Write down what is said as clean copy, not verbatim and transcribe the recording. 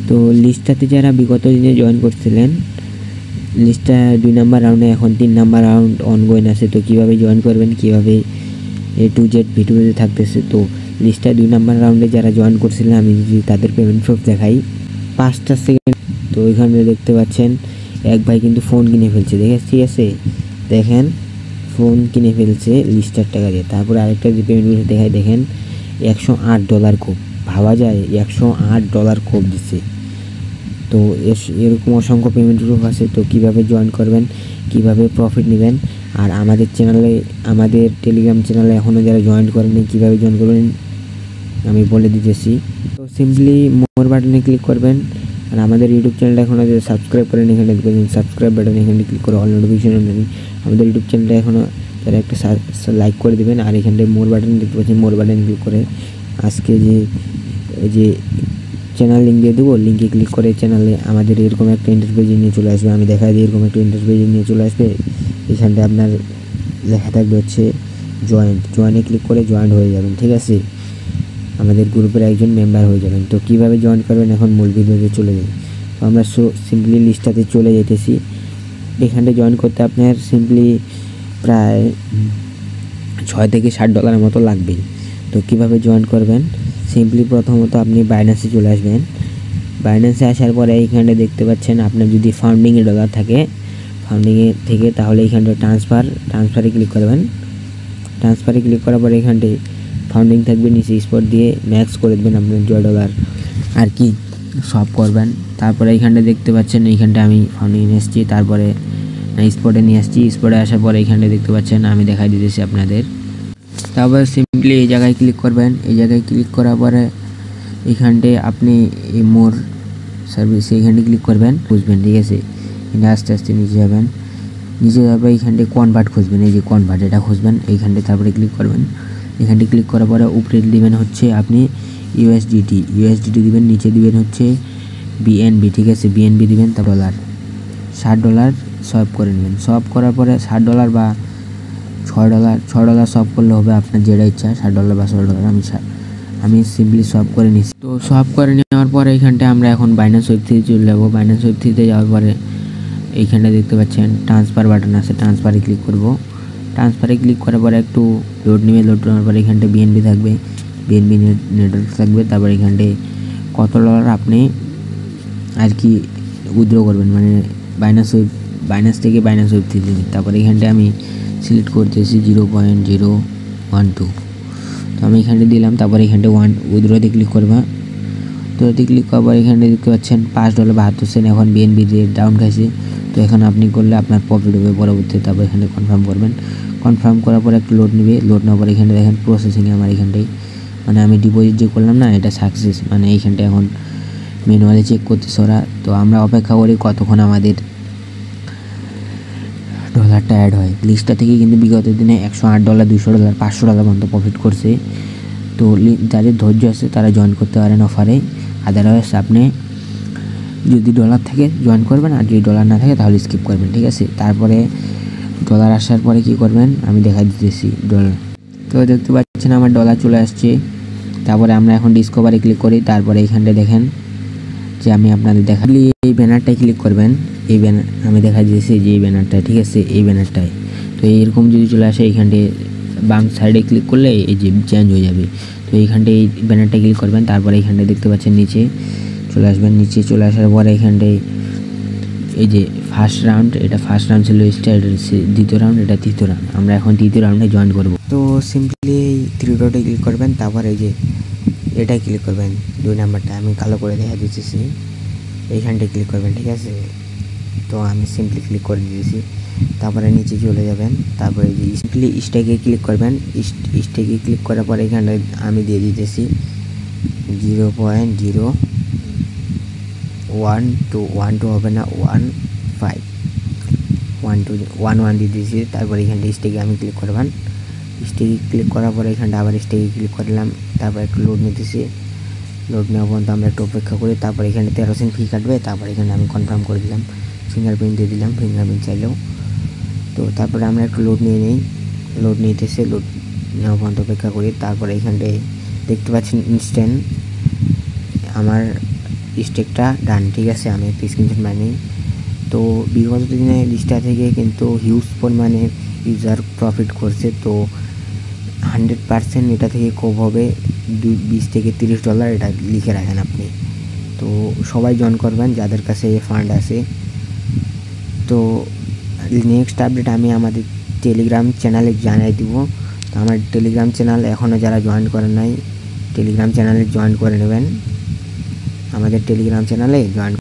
তো লিস্টটাতে যারা বিগত দিনে জয়েন করছিলেন, লিস্টটা 2 নাম্বার রাউন্ডে, এখন 3 নাম্বার রাউন্ড অনগোয়িং আছে। তো কীভাবে জয়েন করবেন, কীভাবে A to Z ভিডিওতে থাকতেছে। তো লিস্টটা 2 নাম্বার রাউন্ডে যারা জয়েন করছিলেন, আমি যদি তাদের পেমেন্ট প্রুফ দেখাই 5টা সেকেন্ড, তো ওইখানে দেখতে পাচ্ছেন এক ভাই কিন্তু ফোন কিনে ফেলছে, ঠিক আছে, দেখেন ফোন কিনে ফেলছে লিস্টার টাকা দিয়ে। তারপরে আরেকটা যে পেমেন্ট দেখায়, দেখেন $108 কোপ, ভাবা যায় $108 কোপ দিচ্ছে। তো এরকম অসংখ্য পেমেন্ট প্রুফ আছে। তো কীভাবে জয়েন করবেন, কিভাবে প্রফিট নেবেন, আর আমাদের চ্যানেলে, আমাদের টেলিগ্রাম চ্যানেলে এখনও যারা জয়েন করেনি কীভাবে জয়েন করবেন আমি বলে দিতেছি। তো সিম্পলি মোর বাটনে ক্লিক করবেন, আর আমাদের ইউটিউব চ্যানেলটা এখনও যদি সাবস্ক্রাইব করেন, এখানে দেখবেন সাবস্ক্রাইব বাটন, এখানে ক্লিক করে অল নোটিফিকেশন নেবেন। আমাদের ইউটিউব চ্যানেলটা এখনও তারা একটা লাইক করে দেবেন, আর এখানে মোর বাটন দেখতে পাচ্ছেন, মোর বাটন ক্লিক করে আজকে যে চ্যানেল লিঙ্ক দিয়ে দেবো, লিঙ্কে ক্লিক করে চ্যানেলে আমাদের এরকম একটা ইন্টারভিউ নিয়ে চলে আসবে। আমি দেখাই দিই, এরকম একটা ইন্টারভিউ নিয়ে চলে আসবে। এখানটা আপনার লেখা থাকবে হচ্ছে জয়েনে ক্লিক করে জয়েন হয়ে যাবেন, ঠিক আছে, আমাদের গ্রুপের একজন মেম্বার হয়ে যাবেন। তো কীভাবে জয়েন করবেন এখন মূল ভিডিওতে চলে যাই। তো আমরা সিম্পলি লিস্টটাতে চলে যেতেছি। এখানটা জয়েন করতে আপনার সিম্পলি প্রায় $6 থেকে $7 মতো লাগবে। তো কীভাবে জয়েন করবেন, সিম্পলি প্রথমত আপনি বাইন্যান্সে চলে আসবেন। বাইন্যান্সে আসার পরে এইখানটা দেখতে পাচ্ছেন, আপনার যদি ফান্ডিংয়ে ডলার থাকে, ফান্ডিংয়ে থেকে তাহলে এইখানটা ট্রান্সফারে ক্লিক করবেন। ট্রান্সফারে ক্লিক করার পরে এখানটায় ফান্ডিং থাকবে, নিচে স্পট দিয়ে ম্যাক্স করে দেবেন আপনার $1 আর কি সব করবেন। তারপরে এইখানটা দেখতে পাচ্ছেন, এইখানটা আমি ফান্ডিং নিয়ে এসেছি, তারপরে স্পটে নিয়ে আসছি। স্পটে আসার পরে এইখানটা দেখতে পাচ্ছেন আমি দেখাই দিতেছি আপনাদের। তারপরে সিম্পলি এই জায়গায় ক্লিক করবেন। এই জায়গায় ক্লিক করার পরে এইখানটায় আপনি এই মোর সার্ভিস এইখানটায় ক্লিক করবেন, খুঁজবেন, ঠিক আছে, এখানে আস্তে আস্তে নিচে যাবেন। নিচে যাবে এইখানটায় কনভার্ট খুঁজবেন, এই যে কনভার্ট এটা খুঁজবেন এইখানটায়, তারপরে ক্লিক করবেন। এখানটায় ক্লিক করার পরে উপরে দিবেন হচ্ছে আপনি ইউএসডিটি দিবেন, নিচে দিবেন হচ্ছে BNB, ঠিক আছে, BNB দিবেন। তারপর $60 সব করে নেবেন। সব করার পরে $60 বা $6 সব করলে হবে, আপনার যেটা ইচ্ছা, $60 বা $6। আমি সিম্পলি সব করে নিচ্ছি। তো সব করে নেওয়ার পরে এইখানটায় আমরা এখন বাইন্যান্স ওয়েব 3 চলে যাবো। বাইন্যান্স ওয়েব 3 যাওয়ার পরে এইখানটা দেখতে পাচ্ছেন ট্রান্সফার বাটন আছে, ট্রান্সফারে ক্লিক করব। ট্রান্সফারে ক্লিক করার পরে একটু লোড নেবে, লোড নেওয়ার পরে এখানটায় BNB থাকবে, BNB নেটওয়ার্ক থাকবে। তারপরে এখানটায় কত ডলার আপনি আর কি উইথড্র করবেন, মানে বাইন্যান্স থেকে বাইন্যান্স ওয়েব 3 দিন। তারপরে এখানটায় আমি সিলেক্ট করতেছি 0.012। তো আমি এখানটা দিলাম। তারপরে এখানটায় উইথড্রতে ক্লিক করবা। তো এতে ক্লিক করার পর এখানে দেখতে পাচ্ছেন $5.72 এখন BNB রেট ডাউন খাইছে। তো এখন আপনি করলে আপনার প্রফিট হবে পরবর্তীতে। তারপর এখানে কনফার্ম করবেন। কনফার্ম করার পর একটু লোড নেবে, লোড নেওয়ার পর এখানে দেখেন প্রসেসিংয়ে আমার এখানটাই, মানে আমি ডিপোজিট যে করলাম না, এটা সাকসেস, মানে এইখানটায় এখন ম্যানুয়ালি চেক করতেছে ওরা। তো আমরা অপেক্ষা করি কতক্ষণ আমাদের ডলারটা অ্যাড হয়। লিস্টটা থেকে কিন্তু বিগত দিনে $108, $200, $500 পর্যন্ত প্রফিট করছে। তো যাদের ধৈর্য আছে তারা জয়েন করতে পারেন অফারে। আদারওয়াইজ আপনি যদি ডলার থাকে জয়েন করবেন, আর যদি ডলার না থাকে তাহলে স্কিপ করবেন, ঠিক আছে। তারপরে ডলার আসার পরে কি করবেন আমি দেখাই দিতেছি ডলার। তো দেখতে পাচ্ছেন আমার ডলার চলে আসছে। তারপরে আমরা এখন ডিসকভারে ক্লিক করি। তারপরে এইখানটায় দেখেন যে আমি আপনাদের দেখালি এই ব্যানারটায় ক্লিক করবেন। এই ব্যানার আমি দেখাই দিয়েছি যে এই ব্যানারটায়, ঠিক আছে, এই ব্যানারটায়। তো এইরকম যদি চলে আসে এইখানটায় বাম সাইডে ক্লিক করলে এই যে চেঞ্জ হয়ে যাবে। তো এইখানটায় এই ব্যানারটা ক্লিক করবেন। তারপরে এইখানটায় দেখতে পাচ্ছেন নিচে চলে আসবেন। নিচে চলে আসার পরে এইখানটায় এই যে ফার্স্ট রাউন্ড, এটা ফার্স্ট রাউন্ড ছিল, এটা দ্বিতীয় রাউন্ড, এটা তৃতীয় রাউন্ড। আমরা এখন তৃতীয় রাউন্ডে জয়েন করব। তো সিম্পলি এই 3 ডটে ক্লিক করবেন। তারপরে এই যে এটাই ক্লিক করবেন, 2 নাম্বারটা আমি কালো করে দেখা দিতেছি, এইখানটায় ক্লিক করবেন, ঠিক আছে। তো আমি সিম্পলি ক্লিক করে দিয়েছি। তারপরে নিচে চলে যাবেন। তারপরে যে সিম্পলি স্টেকে ক্লিক করবেন। স্টেকে ক্লিক করার পরে এখানে আমি দিয়ে দিতেছি 0.012 হবে না, 11 দিয়ে দিয়েছি। তারপরে এখানটা স্টেকে আমি ক্লিক করবেন। স্টেকে ক্লিক করার পরে এখানটা আবার স্টেকে ক্লিক করলাম। তারপর একটু লোড নিতেছি। লোড নেওয়া পর্যন্ত আমরা একটু অপেক্ষা করি। তারপরে এখানে 13 সেন্ট ফি কাটবে। তারপরে এখানে আমি কনফার্ম করে দিলাম, ফিঙ্গারপ্রিন্ট দিয়ে দিলাম, ফিঙ্গারপ্রিন্ট চাইলেও। তো তারপরে আমরা একটু লোড নিয়ে নিই। লোড নিতেছে, লোড নেওয়া পর্যন্ত অপেক্ষা করি। তারপরে এখানটায় দেখতে পাচ্ছেন ইনস্ট্যান্ট আমার স্টেকটা ডান, ঠিক আছে। আমি একটা স্ক্রিনশট মানি। তো বিগত দিনে লিস্টটা থেকে কিন্তু হিউজ পরিমাণে ইউজার প্রফিট করছে। তো 100% এটা থেকে খুব হবে $20 থেকে $30, এটা লিখে রাখেন আপনি। তো সবাই জয়েন করবেন যাদের কাছে ফান্ড আছে। তো নেক্সট আপডেট আমি আমাদের টেলিগ্রাম চ্যানেলে জানিয়ে দিব। তো আমার টেলিগ্রাম চ্যানেল এখনও যারা জয়েন করেন নাই, টেলিগ্রাম চ্যানেলে জয়েন করে নেবেন। আমাদের টেলিগ্রাম চ্যানেলে জয়েন